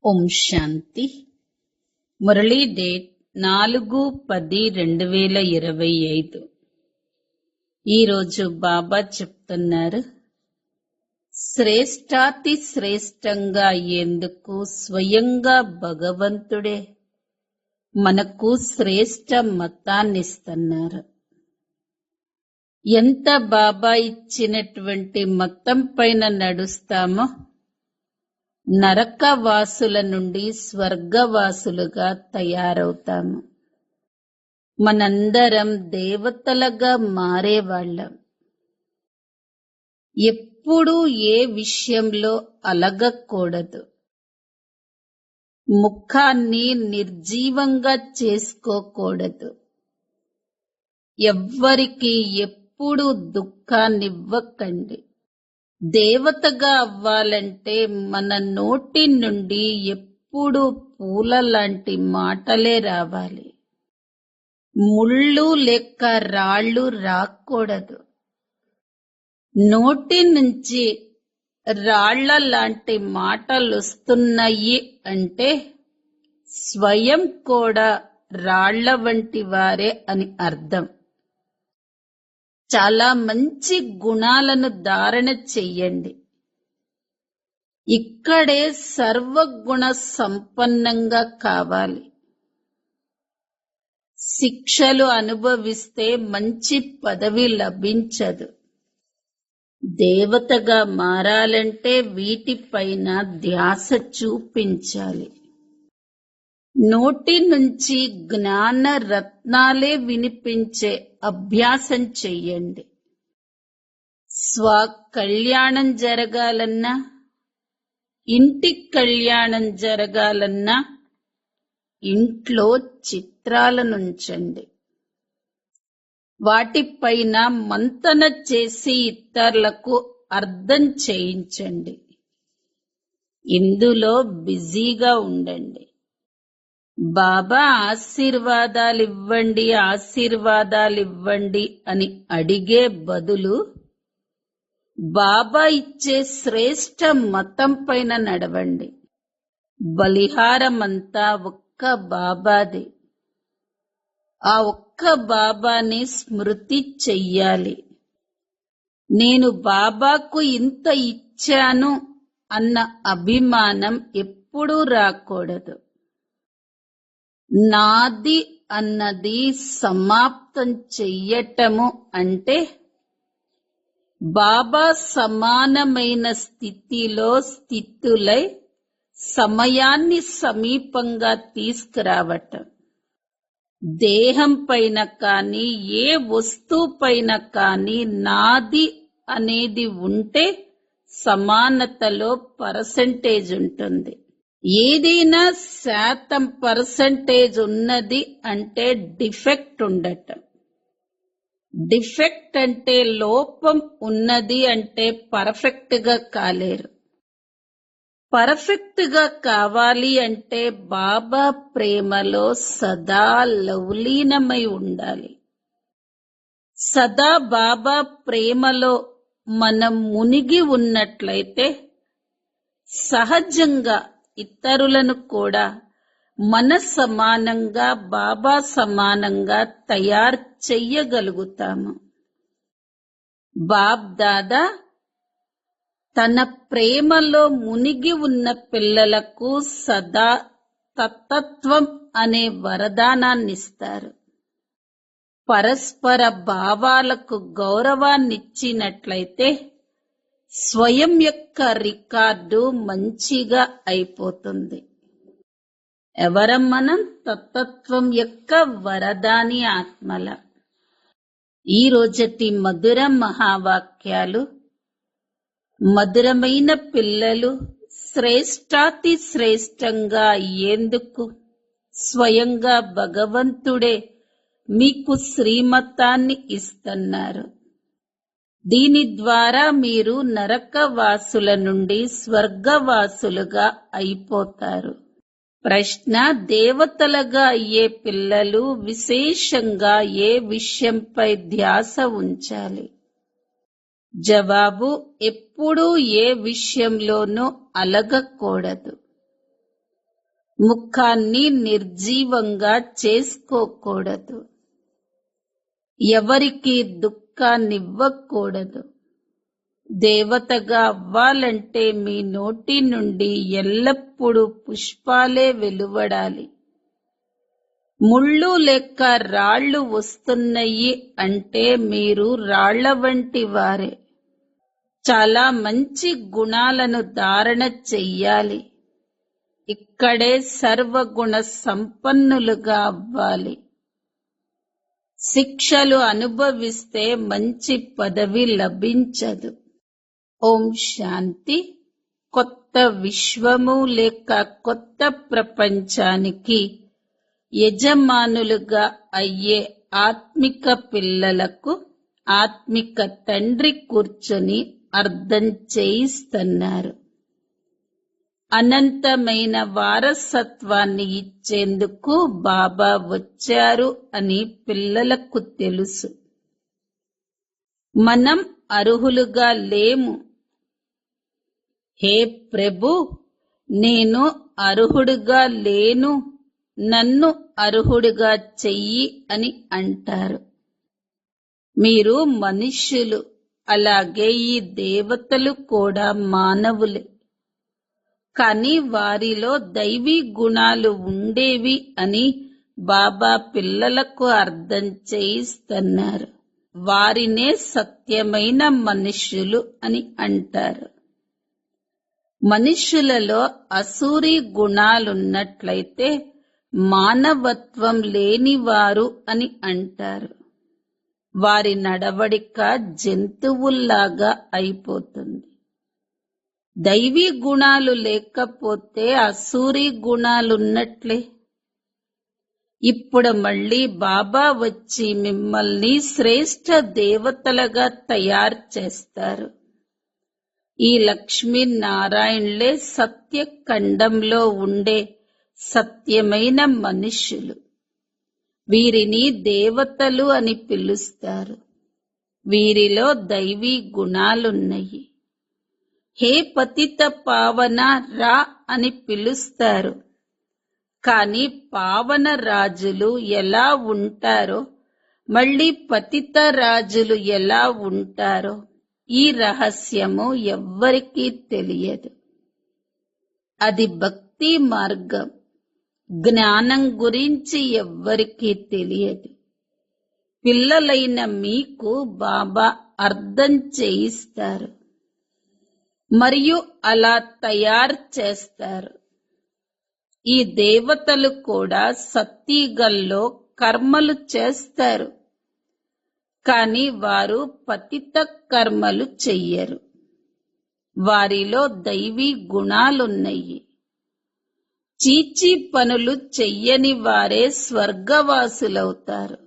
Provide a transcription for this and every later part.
ఓం శాంతి. Murali date 4-10-2025. ఈరోజు బాబా చెప్తున్నారు, శ్రేష్టాతి శ్రేష్టంగా అయ్యేందుకు స్వయంగా భగవంతుడే మనకు శ్రేష్ట మతాన్నిస్తున్నారు. ఎంత బాబా ఇచ్చినటువంటి మతం పైన నడుస్తామో నరకవాసుల నుండి స్వర్గవాసులుగా తయారవుతాము. మనందరం దేవతలుగా మారేవాళ్ళం. ఎప్పుడూ ఏ విషయంలో అలగకూడదు. ముఖాన్ని నిర్జీవంగా చేసుకోకూడదు. ఎవ్వరికి ఎప్పుడూ దుఃఖాన్నివ్వకండి. దేవతగా అవ్వాలంటే మన నోటి నుండి ఎప్పుడూ పూల లాంటి మాటలే రావాలి. ముళ్ళు లేక రాళ్ళు రాకూడదు. నోటి నుంచి రాళ్ల లాంటి మాటలు వస్తున్నాయి అంటే స్వయం కూడా రాళ్ల వంటి వారే అని అర్థం. చాలా మంచి గుణాలను ధారణ చెయ్యండి. ఇక్కడే సర్వగుణ సంపన్నంగా కావాలి. శిక్షలు అనుభవిస్తే మంచి పదవి లభించదు. దేవతగా మారాలంటే వీటిపైన ధ్యాస చూపించాలి. నోటి నుంచి జ్ఞాన రత్నాలే వినిపించే అభ్యాసం చెయ్యండి. స్వ కళ్యాణం జరగాలన్నా, ఇంటి కళ్యాణం జరగాలన్నా ఇంట్లో చిత్రాలనుంచండి. వాటిపైన మంతన చేసి ఇతరులకు అర్థం చేయించండి. ఇందులో బిజీగా ఉండండి. బాబా ఆశీర్వాదాలివ్వండి, ఆశీర్వాదాలివ్వండి అని అడిగే బదులు బాబా ఇచ్చే శ్రేష్ట మతం పైన నడవండి. బలిహారమంతా ఒక్క బాబాది. ఆ ఒక్క బాబాని స్మృతి చెయ్యాలి. నేను బాబాకు ఇంత ఇచ్చాను అన్న అభిమానం ఎప్పుడూ రాకూడదు. నాది అన్నది సమాప్తం చెయ్యటము అంటే బాబా సమానమైన స్థితులై సమయాన్ని సమీపంగా తీసుకురావటం. దేహం పైన కానీ ఏ వస్తువు పైన కానీ నాది అనేది ఉంటే సమానతలో పర్సెంటేజ్ ఉంటుంది. ఏదైనా శాతం పర్సెంటేజ్ ఉన్నది అంటే డిఫెక్ట్ ఉండటం. డిఫెక్ట్ అంటే లోపం ఉన్నది అంటే పర్ఫెక్ట్ గా కాలేరు. పర్ఫెక్ట్ గా కావాలి అంటే బాబా ప్రేమలో సదా లవలీనమై ఉండాలి. సదా బాబా ప్రేమలో మనం మునిగి ఉన్నట్లయితే సహజంగా ఇతరులను కూడా మన సమానంగా బాబా సమానంగా తయారు చెయ్యగలుగుతాము. బాబ్ దాదా తన ప్రేమలో మునిగి ఉన్న పిల్లలకు సదా తత్తత్వం అనే వరదానాన్నిస్తారు. పరస్పర భావాలకు గౌరవాన్నిచ్చినట్లయితే స్వయం యొక్క రికార్డు మంచిగా అయిపోతుంది. ఎవరం మనం? తత్తత్వం యొక్క వరదాని ఆత్మల. ఈ రోజటి మధుర మహావాక్యాలు, మధురమైన పిల్లలు శ్రేష్టాతి శ్రేష్టంగా అయ్యేందుకు స్వయంగా భగవంతుడే మీకు శ్రీమతాన్ని ఇస్తున్నారు. దీని ద్వారా మీరు నరకవాసుల నుండి స్వర్గవాసులుగా అయిపోతారు. ప్రశ్న: దేవతలుగా అయ్యే పిల్లలు విశేషంగా ఏ విషయంపై ధ్యాస ఉంచాలి? జవాబు: ఎప్పుడూ ఏ విషయంలోనూ అలగకూడదు. ముఖాన్ని నిర్జీవంగా చేసుకోకూడదు. ఎవరికి దుఃఖాన్నివ్వకూడదు. దేవతగా అవ్వాలంటే మీ నోటి నుండి ఎల్లప్పుడూ పుష్పాలే వెలువడాలి. ముళ్ళు లేక రాళ్ళు వస్తున్నాయి అంటే మీరు రాళ్ల వంటి వారే. చాలా మంచి గుణాలను ధారణ చెయ్యాలి. ఇక్కడే సర్వగుణ సంపన్నులుగా అవ్వాలి. శిక్షలు అనుభవిస్తే మంచి పదవి లభించదు. ఓం శాంతి. కొత్త విశ్వము లేక కొత్త ప్రపంచానికి యజమానులుగా అయ్యే ఆత్మిక పిల్లలకు ఆత్మిక తండ్రి కూర్చొని అర్థం చేయిస్తున్నారు. అనంతమైన వారసత్వాన్ని ఇచ్చేందుకు బాబా వచ్చారు అని పిల్లలకు తెలుసు. మనం అర్హులుగా లేము. హే ప్రభు, నేను అర్హుడుగా లేను, నన్ను అర్హుడుగా చెయ్యి అని అంటారు. మీరు మనుష్యులు, అలాగే ఈ దేవతలు కూడా మానవులే. కానీ వారిలో దైవీ గుణాలు ఉండేవి అని బాబా పిల్లలకు అర్థం చేయిస్తున్నారు. వారినే సత్యమైన మనుష్యులు అని అంటారు. మనుష్యులలో అసూరి గుణాలున్నట్లయితే మానవత్వం లేనివారు అని అంటారు. వారి నడవడిక జంతువుల్లాగా అయిపోతుంది. దైవీ గుణాలు లేకపోతే అసూరి గుణాలున్నట్లే. ఇప్పుడు మళ్ళీ బాబా వచ్చి మిమ్మల్ని శ్రేష్ఠ దేవతలుగా తయారు చేస్తారు. ఈ లక్ష్మీనారాయణులే సత్యఖండంలో ఉండే సత్యమైన మనుష్యులు. వీరిని దేవతలు అని పిలుస్తారు. వీరిలో దైవీ గుణాలున్నాయి. హే పతిత పావన రా అని పిలుస్తారు. కాని పావన రాజులు ఎలా ఉంటారో, మళ్ళీ పతిత రాజులు ఎలా ఉంటారో ఈ రహస్యము ఎవ్వరికీ తెలియదు. అది భక్తి మార్గం. జ్ఞానం గురించి ఎవ్వరికీ తెలియదు. పిల్లలైన మీకు బాబా అర్థం చేయిస్తారు మరియు అలా తయారు చేస్తారు. ఈ దేవతలు కూడా సత్యుగంలో కర్మలు చేస్తారు. కాని వారు పతిత కర్మలు చెయ్యరు. వారిలో దైవీ గుణాలున్నాయి. చీచీ పనులు చెయ్యని వారే స్వర్గవాసులవుతారు.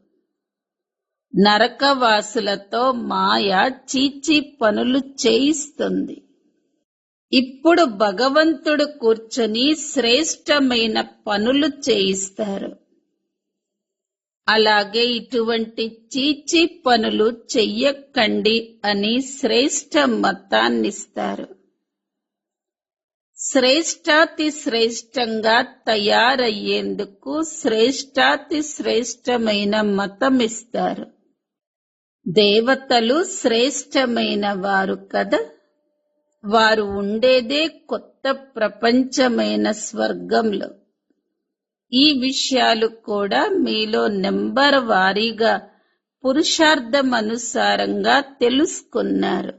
నరకవాసులతో మాయ చీచీ పనులు చేయిస్తుంది. ఇప్పుడు భగవంతుడు కూర్చొని శ్రేష్టమైన పనులు చేయిస్తారు. అలాగే ఇటువంటి చీచీ పనులు చెయ్యకండి అని శ్రేష్ట మతాన్నిస్తారు. శ్రేష్టాతి శ్రేష్టంగా తయారయ్యేందుకు శ్రేష్టాతి శ్రేష్టమైన మతమిస్తారు. దేవతలు శ్రేష్టమైన వారు కదా. వారు ఉండేదే కొత్త ప్రపంచమైన స్వర్గంలో. ఈ విషయాలు కూడా మీలో నెంబర్ వారీగా పురుషార్థమనుసారంగా తెలుసుకున్నారు.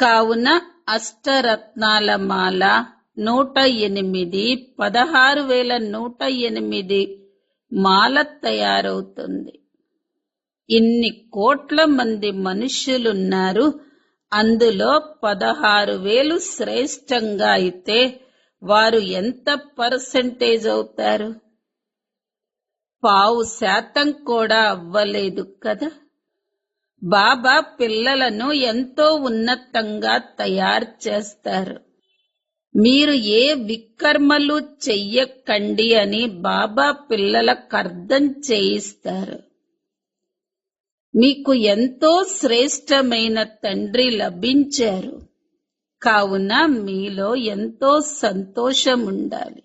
కావున అష్టరత్నాల మాల 108, 16,108 మాల తయారవుతుంది. ఇన్ని కోట్ల మంది మనుష్యులున్నారు. అందులో 16,000 శ్రేష్టంగా అయితే వారు ఎంత పర్సెంటేజ్ అవుతారు? 0.5% కూడా అవ్వలేదు కదా. బాబా పిల్లలను ఎంతో ఉన్నతంగా తయారు చేస్తారు. మీరు ఏ వికర్మలు చెయ్యకండి అని బాబా పిల్లలకు అర్థం చేయిస్తారు. మీకు ఎంతో శ్రేష్టమైన తండ్రి లభించారు. కావున మీలో ఎంతో సంతోషం ఉండాలి.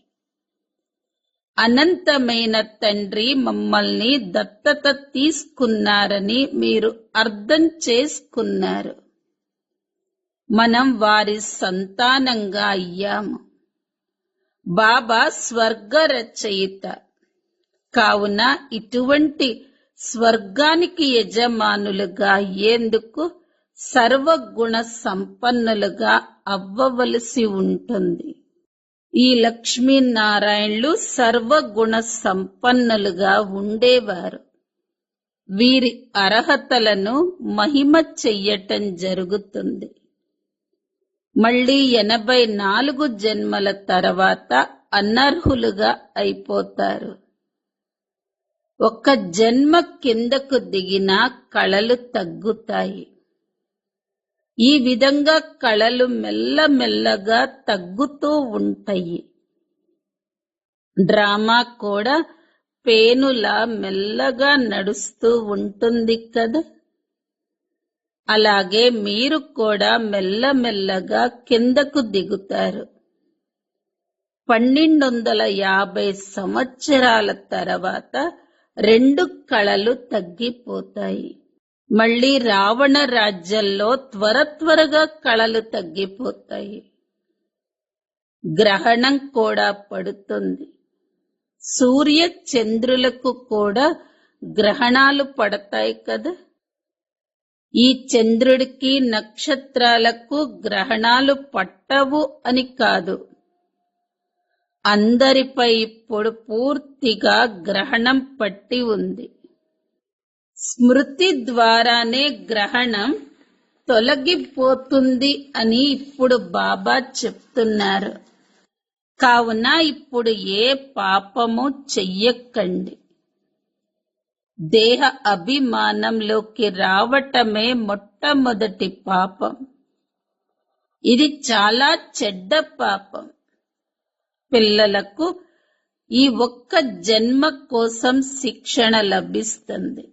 అనంతమైన తండ్రి మమ్మల్ని దత్తత తీసుకున్నారని మీరు అర్థం చేసుకున్నారు. మనం వారి సంతానంగా అయ్యాము. బాబా స్వర్గ రచయిత కావున ఇటువంటి స్వర్గానికి యజమానులుగా అయ్యేందుకు సర్వగుణ సంపన్నులుగా అవ్వవలసి ఉంటుంది. ఈ లక్ష్మీనారాయణులు సర్వగుణ సంపన్నులుగా ఉండేవారు. వీరి అర్హతలను మహిమ చెయ్యటం జరుగుతుంది. మళ్ళీ 84 జన్మల తర్వాత అనర్హులుగా అయిపోతారు. ఒక్క జన్మ కిందకు దిగినా కళలు తగ్గుతాయి. ఈ విధంగా కళలు మెల్లమెల్లగా తగ్గుతూ ఉంటాయి. డ్రామా కూడా పేనులా మెల్లగా నడుస్తూ ఉంటుంది కదా. అలాగే మీరు కూడా మెల్లమెల్లగా కిందకు దిగుతారు. 1250 సంవత్సరాల తర్వాత 2 కళలు తగ్గిపోతాయి. మళ్ళీ రావణ రాజ్యంలో త్వరగా కళలు తగ్గిపోతాయి. గ్రహణం కూడా పడుతుంది. సూర్య చంద్రులకు కూడా గ్రహణాలు పడతాయి కదా. ఈ చంద్రుడికి నక్షత్రాలకు గ్రహణాలు పట్టవు అని కాదు, అందరిపై ఇప్పుడు పూర్తిగా గ్రహణం పట్టి ఉంది. స్మృతి ద్వారానే గ్రహణం తొలగిపోతుంది అని ఇప్పుడు బాబా చెప్తున్నారు. కావున ఇప్పుడు ఏ పాపము చెయ్యకండి. దేహ అభిమానంలోకి రావటమే మొట్టమొదటి పాపం. ఇది చాలా చెడ్డ పాపం. పిల్లలకు ఈ ఒక్క జన్మ కోసం శిక్షణ లభిస్తుంది.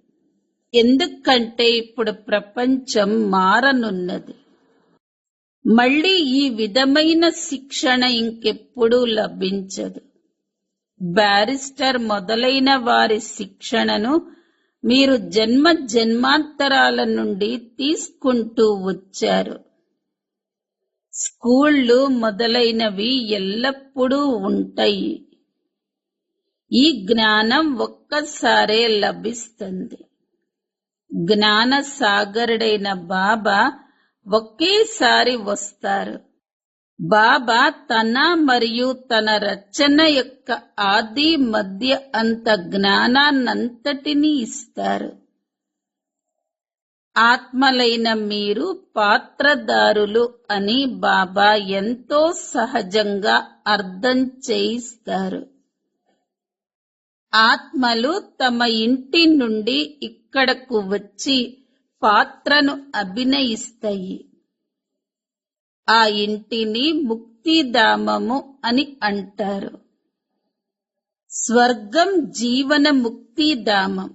ఎందుకంటే ఇప్పుడు ప్రపంచం మారనున్నది. మళ్ళీ ఈ విధమైన శిక్షణ ఇంకెప్పుడూ లభించదు. బ్యారిస్టర్ మొదలైన వారి శిక్షణను మీరు జన్మ జన్మాంతరాల నుండి తీసుకుంటూ వచ్చారు. స్కూళ్ళు మొదలైనవి ఎల్లప్పుడూ ఉంటాయి. ఈ జ్ఞానం ఒక్కసారే లభిస్తుంది. జ్ఞాన సాగరుడైన బాబా ఒకేసారి వస్తారు. బాబా తన మరియు తన రచన యొక్క ఆది మధ్య అంత జ్ఞానాన్నంతటినీ ఇస్తారు. ఆత్మలైన మీరు పాత్రదారులు అని బాబా ఎంతో సహజంగా అర్థం చేయిస్తారు. ఆత్మలు తమ ఇంటి నుండి ఇక్కడకు వచ్చి పాత్రను అభినయిస్తాయి. ఆ ఇంటిని ముక్తిధామము అని అంటారు. స్వర్గం జీవన ముక్తిధామం.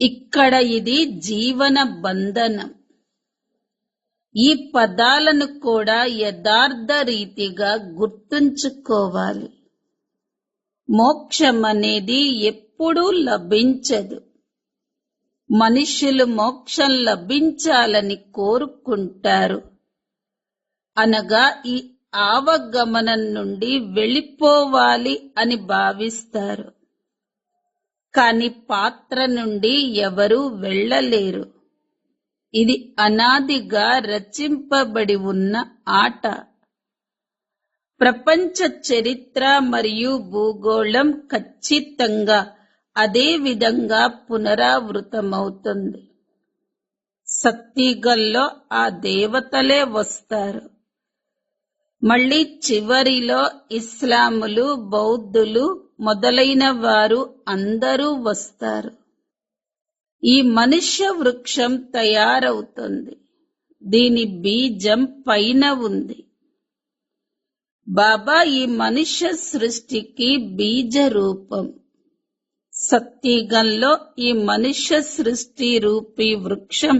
ఇక్కడ ఇది జీవన బంధనం. ఈ పదాలను కూడా యథార్థ రీతిగా గుర్తుంచుకోవాలి. మోక్షం అనేది ఎప్పుడూ లభించదు. మనుష్యులు మోక్షం లభించాలని కోరుకుంటారు. అనగా ఈ ఆవగమనం నుండి వెళ్ళిపోవాలి అని భావిస్తారు. కాని పాత్ర నుండి ఎవరూ వెళ్ళలేరు. ఇది అనాదిగా రచింపబడి ఉన్న ఆట. ప్రపంచ చరిత్ర మరియు భూగోళం ఖచ్చితంగా అదే విధంగా పునరావృతమవుతుంది. సత్యుగంలో ఆ దేవతలే వస్తారు. మళ్ళీ చివరిలో ఇస్లాములు, బౌద్ధులు మొదలైన వారు అందరూ వస్తారు. ఈ మనుష్య వృక్షం తయారవుతుంది. దీని బీజం పైన ఉంది. బాబా ఈ మనుష్య సృష్టికి బీజ రూపం. సత్యుగంలో ఈ మనుష్య సృష్టి రూపీ వృక్షం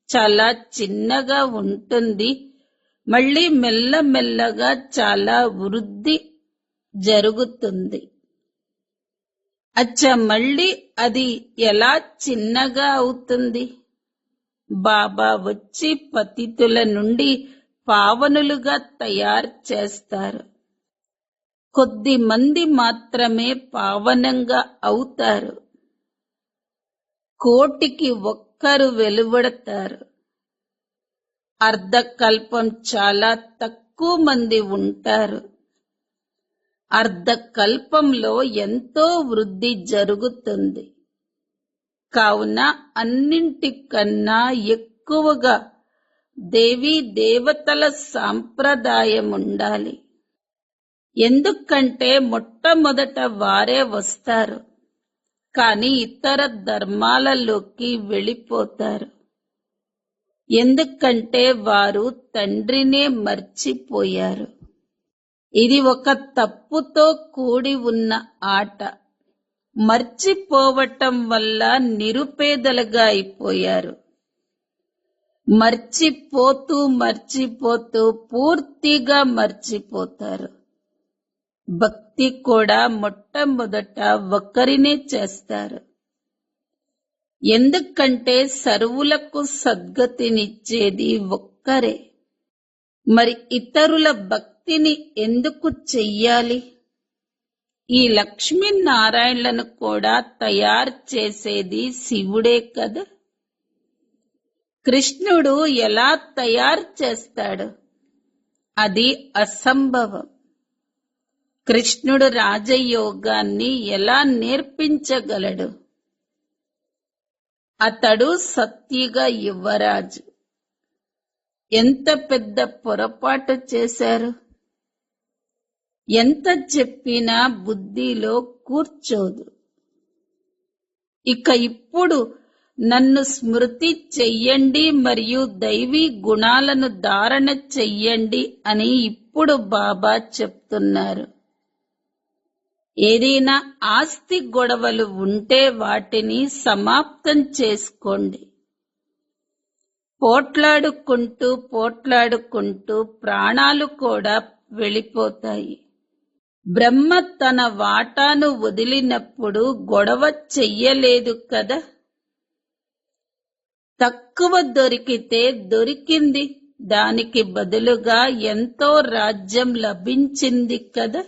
చాలా చిన్నగా ఉంటుంది. మళ్ళీ మెల్లమెల్లగా చాలా వృద్ధి జరుగుతుంది. అచ్చా, మళ్ళీ అది ఎలా చిన్నగా అవుతుంది? బాబా వచ్చి పతితుల నుండి పావనులుగా తయారు చేస్తారు. కొద్ది మంది మాత్రమే పావనంగా అవుతారు. కోటికి ఒక్కరు వెలువడతారు. అర్ధకల్పం చాలా తక్కువ మంది ఉంటారు. అర్ధకల్పంలో ఎంతో వృద్ధి జరుగుతుంది. కావున అన్నింటికన్నా ఎక్కువగా దేవీ దేవతల సాంప్రదాయం ఉండాలి. ఎందుకంటే మొట్టమొదట వారే వస్తారు, కానీ ఇతర ధర్మాలలోకి వెళ్ళిపోతారు. ఎందుకంటే వారు తండ్రినే మర్చిపోయారు. ఇది ఒక తప్పుతో కూడి ఉన్న ఆట. మర్చిపోవటం వల్ల నిరుపేదలుగా అయిపోయారు. మర్చిపోతూ పూర్తిగా మర్చిపోతారు. భక్తి కూడా మొట్టమొదట ఒకరినే చేస్తారు. ఎందుకంటే సర్వులకు సద్గతినిచ్చేది ఒక్కరే. మరి ఇతరుల భక్తిని ఎందుకు చెయ్యాలి? ఈ లక్ష్మీనారాయణలను కూడా తయారు చేసేది శివుడే కదా. కృష్ణుడు ఎలా తయారు చేస్తాడు? అది అసంభవం. కృష్ణుడు రాజయోగాన్ని ఎలా నేర్పించగలడు? అతడు సత్యుగ యువరాజు. ఎంత పెద్ద పొరపాటు చేశారు! ఎంత చెప్పినా బుద్ధిలో కూర్చోదు. ఇక ఇప్పుడు నన్ను స్మృతి చెయ్యండి మరియు దైవీ గుణాలను ధారణ చెయ్యండి అని ఇప్పుడు బాబా చెప్తున్నారు. ఏదైనా ఆస్తి గొడవలు ఉంటే వాటిని సమాప్తం చేసుకోండి. పోట్లాడుకుంటూ ప్రాణాలు కూడా వెళ్ళిపోతాయి. బ్రహ్మ తన వాటాను వదిలినప్పుడు గొడవ చెయ్యలేదు కదా. తక్కువ దొరికితే దొరికింది, దానికి బదులుగా ఎంతో రాజ్యం లభించింది కదా.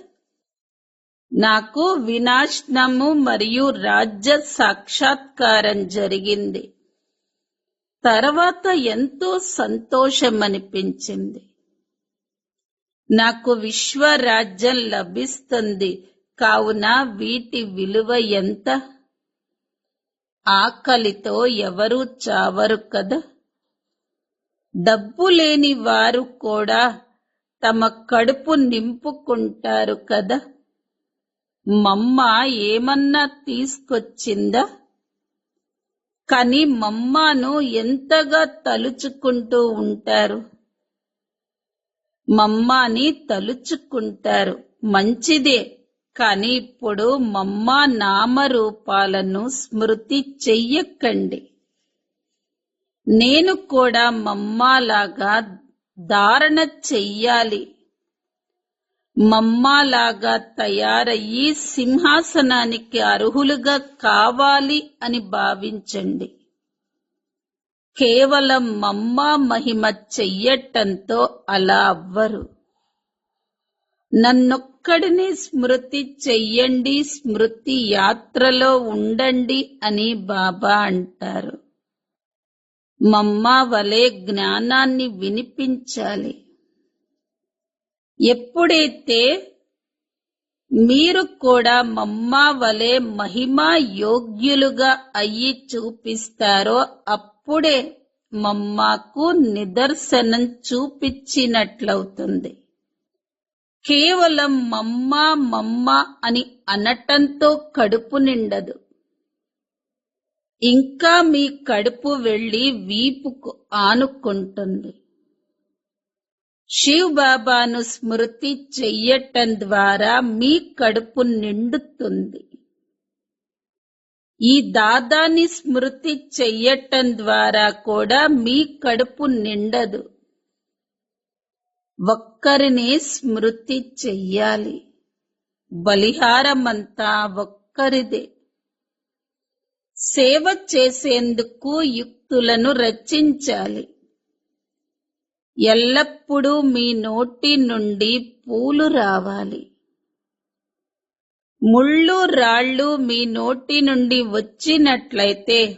నాకు వినాశనము మరియు రాజ్య సాక్షాత్కారం జరిగింది. తర్వాత ఎంతో సంతోషమనిపించింది. నాకు విశ్వరాజ్యం లభిస్తుంది. కావున వీటి విలువ ఎంత? ఆకలితో ఎవరూ చావరు కదా. డబ్బు లేని వారు కూడా తమ కడుపు నింపుకుంటారు కదా. మమ్మ ఏమన్నా తీసుకొచ్చిందా? కానీ మమ్మను ఎంతగా తలుచుకుంటూ ఉంటారు. మమ్మాని తలుచుకుంటారు, మంచిదే. కానీ ఇప్పుడు మమ్మ నామరూపాలను స్మృతి చెయ్యకండి. నేను కూడా మమ్మాలాగా ధారణ చెయ్యాలి. మమ్మాలాగా తయారయ్యి సింహాసనానికి అర్హులుగా కావాలి అని భావించండి. కేవలం మమ్మా మహిమ చెయ్యటంతో అలా అవ్వరు. నన్నొక్కడిని స్మృతి చెయ్యండి, స్మృతి యాత్రలో ఉండండి అని బాబా అంటారు. మమ్మా వలె జ్ఞానాన్ని వినిపించాలి. ఎప్పుడైతే మీరు కూడా మమ్మా వలె మహిమా యోగ్యులుగా అయ్యి చూపిస్తారో అప్పుడే మమ్మాకు నిదర్శనం చూపించినట్లవుతుంది. కేవలం మమ్మా మమ్మా అని అనటంతో కడుపు నిండదు. ఇంకా మీ కడుపు వెళ్లి వీపుకు ఆనుకుంటుంది. శివ్ బాబాను స్మృతి చెయ్యటం ద్వారా మీ కడుపు నిండుతుంది. ఈ దాదాని స్మృతి చెయ్యటం ద్వారా కూడా మీ కడుపు నిండదు. ఒక్కరినే స్మృతి చెయ్యాలి. బలిహారమంతా ఒక్కరిదే. సేవ చేసేందుకు యుక్తులను రచించాలి. ఎల్లప్పుడూ మీ నోటి నుండి పూలు రావాలి. ముళ్ళు రాళ్ళు మీ నోటి నుండి వచ్చినట్లయితే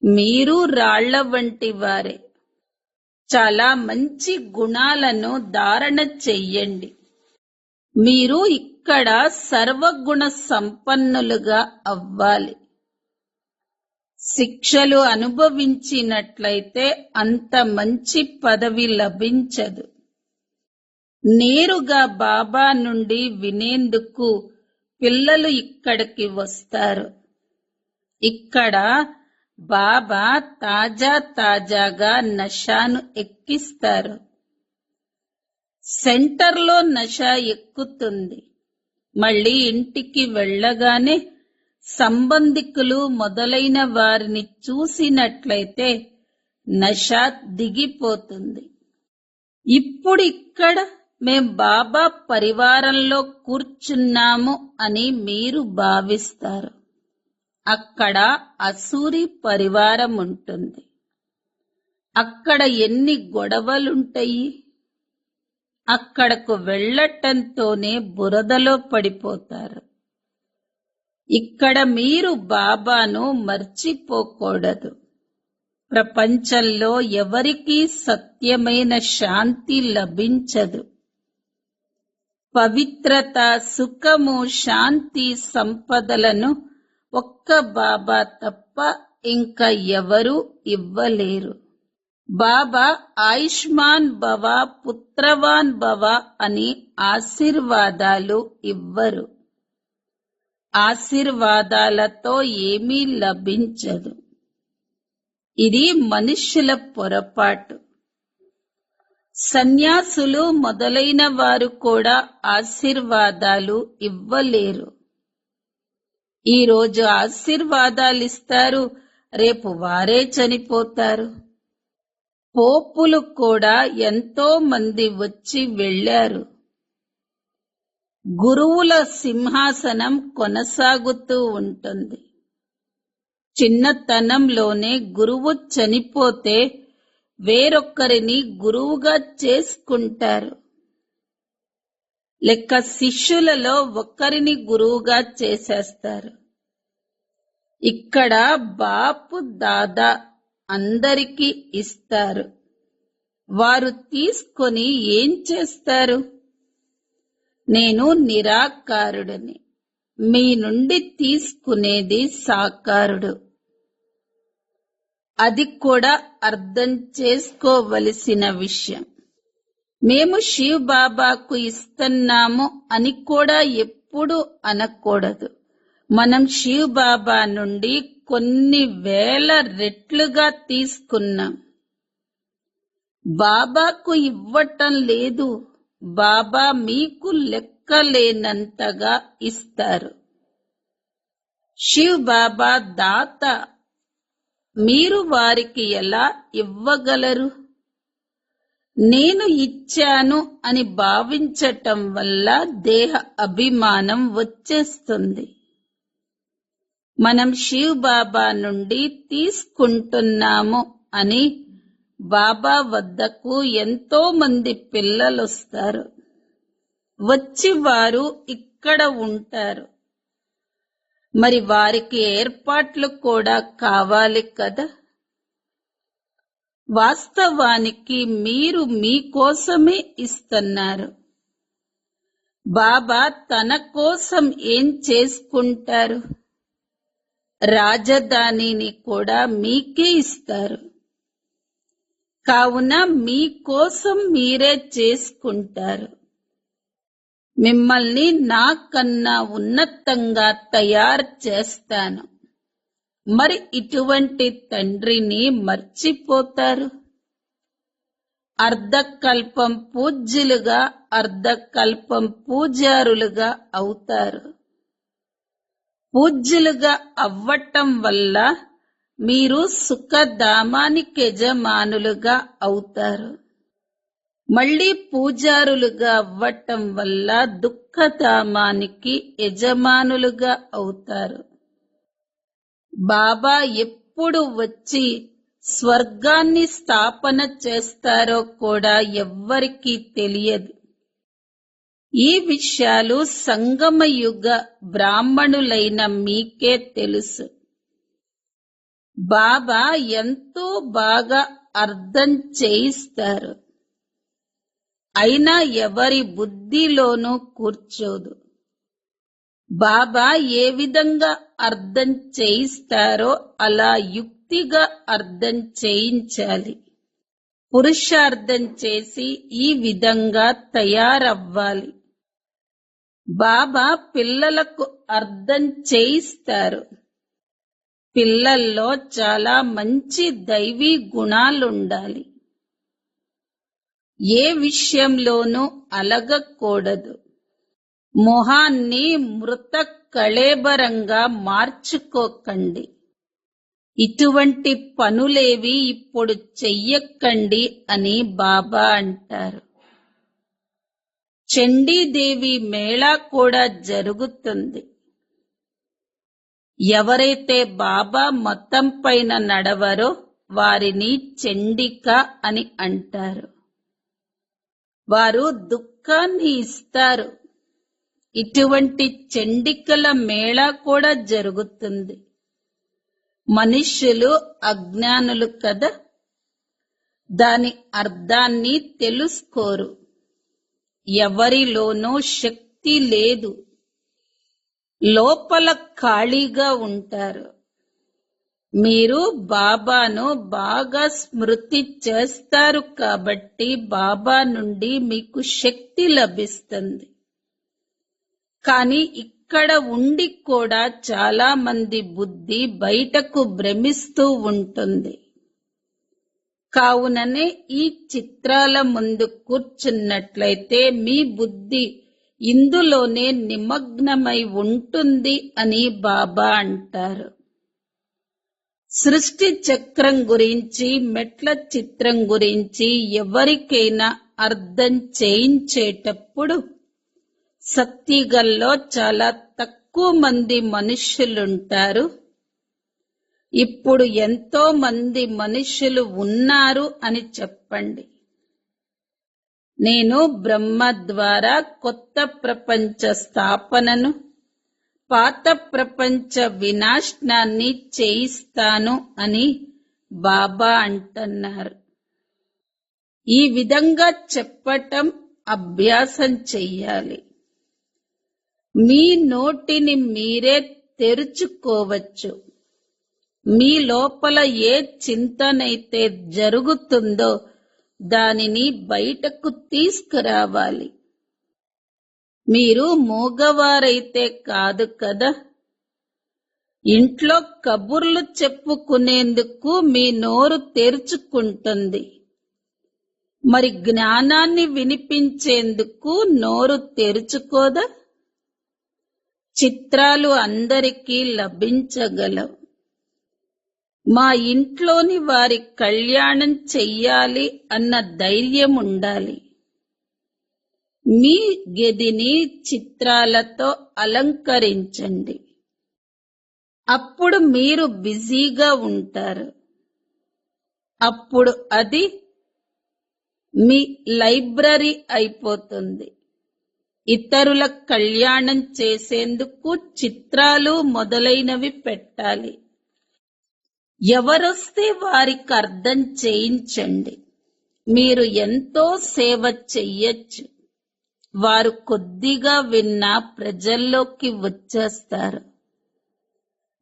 మీరు రాళ్ల వంటి వారే. చాలా మంచి గుణాలను ధారణ చెయ్యండి. మీరు ఇక్కడ సర్వగుణ సంపన్నులుగా అవ్వాలి. శిక్షలు అనుభవించినట్లయితే అంత మంచి పదవి లభించదు. నేరుగా బాబా నుండి వినేందుకు పిల్లలు ఇక్కడికి వస్తారు. ఇక్కడ బాబా తాజాగా నషాను ఎక్కిస్తారు. సెంటర్లో నష ఎక్కుతుంది. మళ్ళీ ఇంటికి వెళ్ళగానే సంబంధికులు మొదలైన వారిని చూసినట్లయితే నష దిగిపోతుంది. ఇప్పుడు ఇక్కడ మేం బాబా పరివారంలో కూర్చున్నాము అని మీరు భావిస్తారు. అక్కడ అసూరి పరివారం ఉంటుంది. అక్కడ ఎన్ని గొడవలుంటాయి. అక్కడకు వెళ్ళటంతోనే బురదలో పడిపోతారు. ఇక్కడ మీరు బాబాను మర్చిపోకూడదు. ప్రపంచంలో ఎవరికీ సత్యమైన శాంతి లభించదు. పవిత్రత, సుఖము, శాంతి, సంపదలను ఒక్క బాబా తప్ప ఇంకా ఎవరూ ఇవ్వలేరు. బాబా ఆయుష్మాన్ భవ, పుత్రవాన్ భవ అని ఆశీర్వాదాలు ఇవ్వరు. ఆశీర్వాదాలతో ఏమీ లభించదు. ఇది మనుష్యుల పొరపాటు. సన్యాసులు మొదలైన వారు కూడా ఆశీర్వాదాలు ఇవ్వలేరు. ఈరోజు ఆశీర్వాదాలిస్తారు, రేపు వారే చనిపోతారు. పోపులు కూడా ఎంతో మంది వచ్చి వెళ్ళారు. గురువుల సింహాసనం కొనసాగుతూ ఉంటుంది. చిన్నతనంలోనే గురువు చనిపోతే వేరొక్కరిని గురువుగా చేసుకుంటారు. లెక్క శిష్యులలో ఒక్కరిని గురువుగా చేసేస్తారు. ఇక్కడ బాపు దాదా అందరికీ ఇస్తారు. వారు తీసుకొని ఏం చేస్తారు? నేను నిరాకారుడిని, మీ నుండి తీసుకునేది సాకారుడు. అది కూడా అర్థం చేసుకోవలసిన విషయం. మేము శివ్ బాబాకు ఇస్తున్నాము అని కూడా ఎప్పుడూ అనకూడదు. మనం శివ్ బాబా నుండి కొన్ని వేల రెట్లుగా తీసుకున్నాం. బాబాకు ఇవ్వటం లేదు. బాబా మీకు లెక్కలేనంతగా ఇస్తారు. శివ్ బాబా దాత. మీరు వారికి ఎలా ఇవ్వగలరు? నేను ఇచ్చాను అని భావించటం వల్ల దేహ అభిమానం వచ్చేస్తుంది. మనం శివ్ బాబా నుండి తీసుకుంటున్నాము అని బాబా వద్దకు ఎంతో మంది పిల్లలొస్తారు. వచ్చి వారు ఇక్కడ ఉంటారు. మరి వారికి ఏర్పాట్లు కూడా కావాలి కదా. వాస్తవానికి మీరు మీకోసమే ఇస్తున్నారు. బాబా తన కోసం ఏం చేసుకుంటారు? రాజధానిని కూడా మీకే ఇస్తారు. కావున మీకోసం మీరే చేసుకుంటారు. మిమ్మల్ని నాకన్నా ఉన్నతంగా తయారు చేస్తాను. మరి ఇటువంటి తండ్రిని మర్చిపోతారు. అర్ధకల్పం పూజ్యులుగా, అర్ధకల్పం పూజారులుగా అవుతారు. పూజ్యులుగా అవ్వటం వల్ల మీరు సుఖధామానికి యజమానులుగా అవుతారు. మళ్ళీ పూజారులుగా అవ్వటం వల్ల దుఃఖధామానికి యజమానులుగా అవుతారు. బాబా ఎప్పుడు వచ్చి స్వర్గాన్ని స్థాపన చేస్తారో కూడా ఎవ్వరికీ తెలియదు. ఈ విషయాలు సంగమయుగ బ్రాహ్మణులైన మీకే తెలుసు. బాబా ఎంతో బాగా అర్థం చేయిస్తారు. అయినా ఎవరి బుద్ధిలోనూ కూర్చోదు. బాబా ఏ విధంగా అర్థం చేయిస్తారో అలా యుక్తిగా అర్థం చేయించాలి. పురుషార్థం చేసి ఈ విధంగా తయారవ్వాలి. బాబా పిల్లలకు అర్థం చేయిస్తారు. పిల్లల్లో చాలా మంచి దైవీ గుణాలుండాలి. ఏ విషయంలోనూ అలగకూడదు. మొహాన్ని మృత కళేబరంగా మార్చుకోకండి. ఇటువంటి పనులేవి ఇప్పుడు చెయ్యకండి అని బాబా అంటారు. చండీదేవి మేళా కూడా జరుగుతుంది. ఎవరైతే బాబా మతం పైన నడవరో వారిని చండిక అని అంటారు. వారు దుఃఖాన్ని ఇస్తారు. ఇటువంటి చండికల మేళా కూడా జరుగుతుంది. మనుష్యులు అజ్ఞానులు కదా, దాని అర్థాన్ని తెలుసుకోరు. ఎవరిలోనూ శక్తి లేదు. లోపల ఖాళీగా ఉంటారు. మీరు బాబాను బాగా స్మృతి చేస్తారు కాబట్టి బాబా నుండి మీకు శక్తి లభిస్తుంది. కానీ ఇక్కడ ఉండి కూడా చాలా మంది బుద్ధి బయటకు భ్రమిస్తూ ఉంటుంది. కావుననే ఈ చిత్రాల ముందు కూర్చున్నట్లయితే మీ బుద్ధి ఇందులోనే నిమగ్నమై ఉంటుంది అని బాబా అంటారు. సృష్టి చక్రం గురించి, మెట్ల చిత్రం గురించి ఎవరికైనా అర్థం చేయించేటప్పుడు సత్తిగల్లో చాలా తక్కువ మంది మనుష్యులుంటారు. ఇప్పుడు ఎంతో మంది మనుష్యులు ఉన్నారు అని చెప్పండి. నేను బ్రహ్మ ద్వారా కొత్త ప్రపంచ స్థాపనను, పాత ప్రపంచ వినాశనాన్ని చేయిస్తాను అని బాబా అంటున్నారు. ఈ విధంగా చెప్పటం అభ్యాసం చెయ్యాలి. మీ నోటిని మీరే తెరుచుకోవచ్చు. మీ లోపల ఏ చింతనైతే జరుగుతుందో దానిని బయటకు తీసుకురావాలి. మీరు మూగవారైతే కాదు కదా. ఇంట్లో కబుర్లు చెప్పుకునేందుకు మీ నోరు తెరుచుకుంటుంది. మరి జ్ఞానాన్ని వినిపించేందుకు నోరు తెరుచుకోదా? చిత్రాలు అందరికీ లభించగలవు. మా ఇంట్లోని వారి కళ్యాణం చెయ్యాలి అన్న ధైర్యం ఉండాలి. మీ గదిని చిత్రాలతో అలంకరించండి. అప్పుడు మీరు బిజీగా ఉంటారు. అప్పుడు అది మీ లైబ్రరీ అయిపోతుంది. ఇతరుల కళ్యాణం చేసేందుకు చిత్రాలు మొదలైనవి పెట్టాలి. ఎవరొస్తే వారికి అర్థం చేయించండి. మీరు ఎంతో సేవ చెయ్యొచ్చు. వారు కొద్దిగా విన్నా ప్రజల్లోకి వచ్చేస్తారు.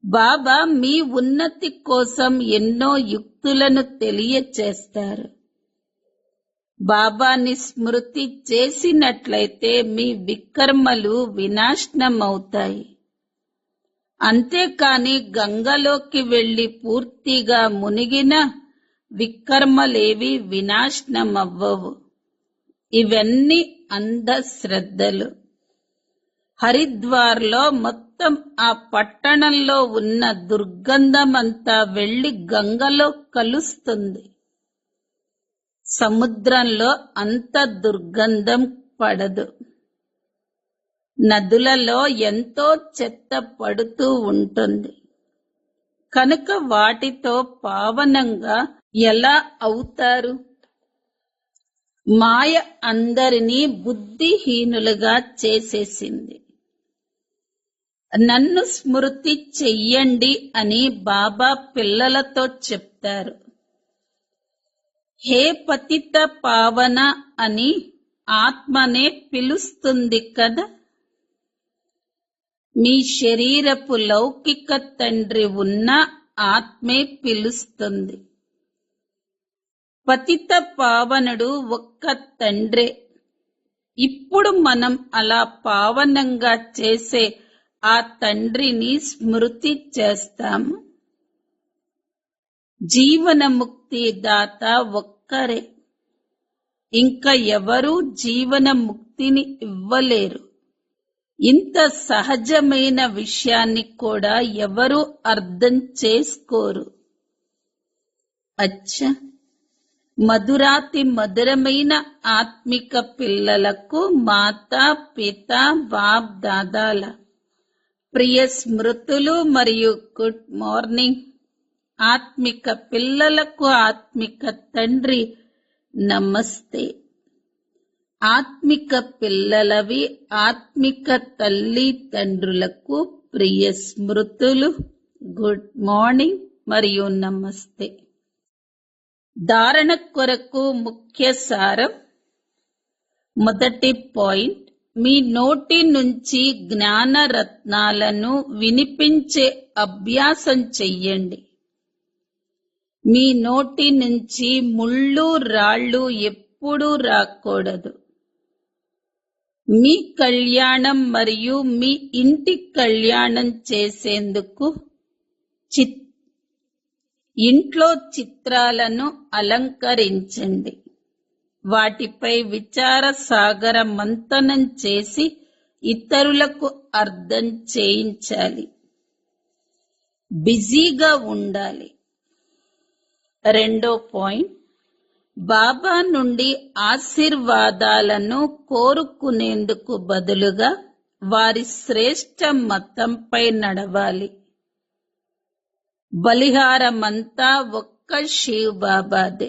బాబా మీ ఉన్నతి కోసం ఎన్నో యుక్తులను తెలియచేస్తారు. బాబాని స్మృతి చేసినట్లయితే మీ వికర్మలు వినాశనమవుతాయి. అంతేకాని గంగలోకి వెళ్లి పూర్తిగా మునిగిన వికర్మలేవి వినాశనమవ్వవు. ఇవన్నీ అంధశ్రద్ధలు. హరిద్వార్లో మొత్తం ఆ పట్టణంలో ఉన్న దుర్గంధమంతా వెళ్లి గంగలో కలుస్తుంది. సముద్రంలో అంత దుర్గంధం పడదు. నదులలో ఎంతో చెత్త పడుతూ ఉంటుంది. కనుక వాటితో పావనంగా ఎలా అవుతారు? మాయ అందరినీ బుద్ధిహీనులుగా చేసేసింది. నన్ను స్మృతి చెయ్యండి అని బాబా పిల్లలతో చెప్తారు. హే పతిత పావన అని ఆత్మనే పిలుస్తుంది కదా. మీ శరీరపు లౌకిక తండ్రి ఉన్న ఆత్మే పిలుస్తుంది. పతిత పావనుడు ఒక్క తండ్రే. ఇప్పుడు మనం అలా పావనంగా చేసే ఆ తండ్రిని స్మృతి చేస్తాము. జీవనముక్తి దాత ఒక్కరే. ఇంకా ఎవరూ జీవనముక్తిని ఇవ్వలేరు. ఇంత సహజమైన విషయాన్ని కూడా ఎవరూ అర్థం చేసుకోరు. అచ్చా, మధురాతి మధురమైన ఆత్మిక పిల్లలకు మాతా పిత బాప్ దాదాల ప్రియ స్మృతులు మరియు గుడ్ మార్నింగ్. ఆత్మిక పిల్లలకు ఆత్మిక తండ్రి నమస్తే. ఆత్మిక పిల్లలవి ఆత్మిక తల్లి తండ్రులకు ప్రియ స్మృతులు, గుడ్ మార్నింగ్ మరియు నమస్తే. ధారణ కొరకు ముఖ్య సారం. మొదటి పాయింట్, మీ నోటి నుంచి జ్ఞాన రత్నాలను వినిపించే అభ్యాసం చెయ్యండి. మీ నోటి నుంచి ముళ్ళు రాళ్ళు ఎప్పుడూ రాకూడదు. మీ కళ్యాణం మరియు మీ ఇంటి కళ్యాణం చేసేందుకు ఇంట్లో చిత్రాలను అలంకరించండి. వాటిపై విచార సాగర మంథనం చేసి ఇతరులకు అర్థం చేయించాలి. బిజీగా ఉండాలి. రెండో పాయింట్, బాబా నుండి ఆశీర్వాదాలను కోరుకునేందుకు బదులుగా వారి శ్రేష్ఠ మతంపై నడవాలి. బలిహారమంతా ఒక్క శివ్ బాబాదే.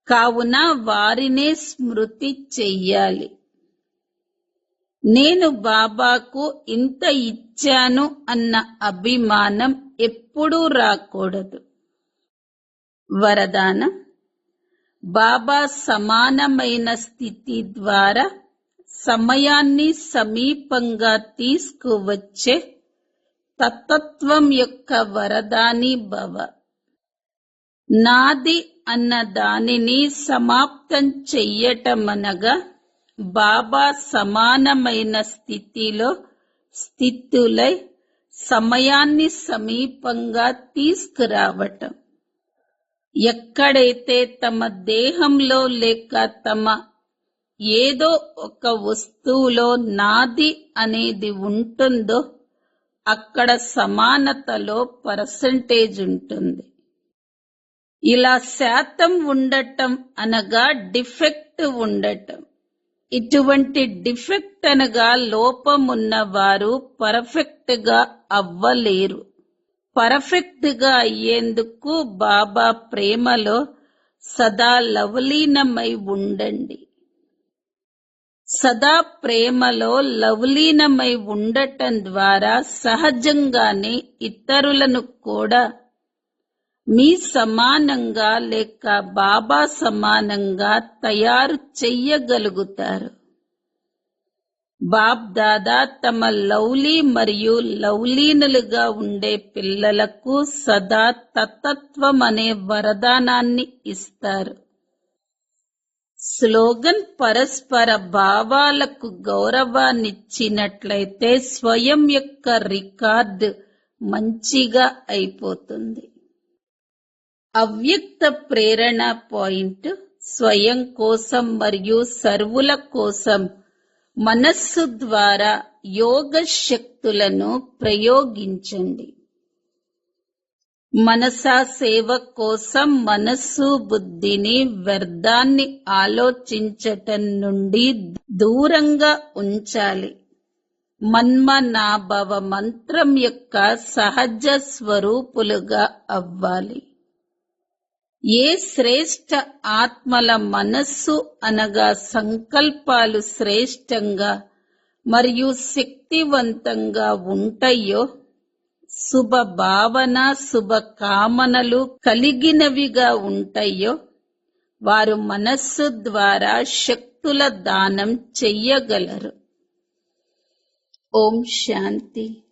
కావున వారినే స్మృతి చెయ్యాలి. నేను బాబాకు ఇంత ఇచ్చాను అన్న అభిమానం ఎప్పుడూ రాకూడదు. వరదానం. బాబా సమానమైన స్థితి ద్వారా సమయాన్ని సమీపంగా తీసుకువచ్చే తత్వం యొక్క వరదాని భవ. నాది అన్న దానిని సమాప్తం చెయ్యటమనగా బాబా సమానమైన స్థితిలో స్థితులై సమయాన్ని సమీపంగా తీసుకురావటం. ఎక్కడైతే తమ దేహంలో లేక తమ ఏదో ఒక వస్తువులో నాది అనేది ఉంటుందో అక్కడ సమానతలో పర్సంటేజ్ ఉంటుంది. ఇలా శాతం ఉండటం అనగా డిఫెక్ట్ ఉండటం. ఇటువంటి డిఫెక్ట్ అనగా లోపమున్న వారు పర్ఫెక్ట్ గా అవ్వలేరు. పర్ఫెక్ట్ గా అయ్యేందుకు బాబా ప్రేమలో సదా లవలీనమై ఉండండి. సదా ప్రేమలో లవలీనమై ఉండటం ద్వారా సహజంగానే ఇతరులను కూడా మీ సమానంగా లేక బాబా సమానంగా తయారు చెయ్యగలుగుతారు. బాప్ దాదా తమ లవ్లీ మరియు లవ్లీనులుగా ఉండే పిల్లలకు సదా తత్తత్వం అనే వరదానాన్ని ఇస్తారు. స్లోగన్: పరస్పర భావాలకు గౌరవాన్నిచ్చినట్లయితే స్వయం యొక్క రికార్డు మంచిగా అయిపోతుంది. అవ్యక్త ప్రేరణ పాయింట్. స్వయం కోసం మరియు సర్వుల కోసం మనస్సు ద్వారా యోగ శక్తులను ప్రయోగించండి. మనసా సేవ కోసం మనస్సు బుద్ధిని వ్యర్థాన్ని ఆలోచించటం నుండి దూరంగా ఉంచాలి. మన్మనాభవ మంత్రం యొక్క సహజ స్వరూపులుగా అవ్వాలి. ఏ శ్రేష్ఠ ఆత్మల మనస్సు అనగా సంకల్పాలు శ్రేష్టంగా మరియు శక్తివంతంగా ఉంటాయో, శుభ భావన శుభ కామనలు కలిగినవిగా ఉంటాయో, వారు మనస్సు ద్వారా శక్తుల దానం చెయ్యగలరు. ఓం శాంతి.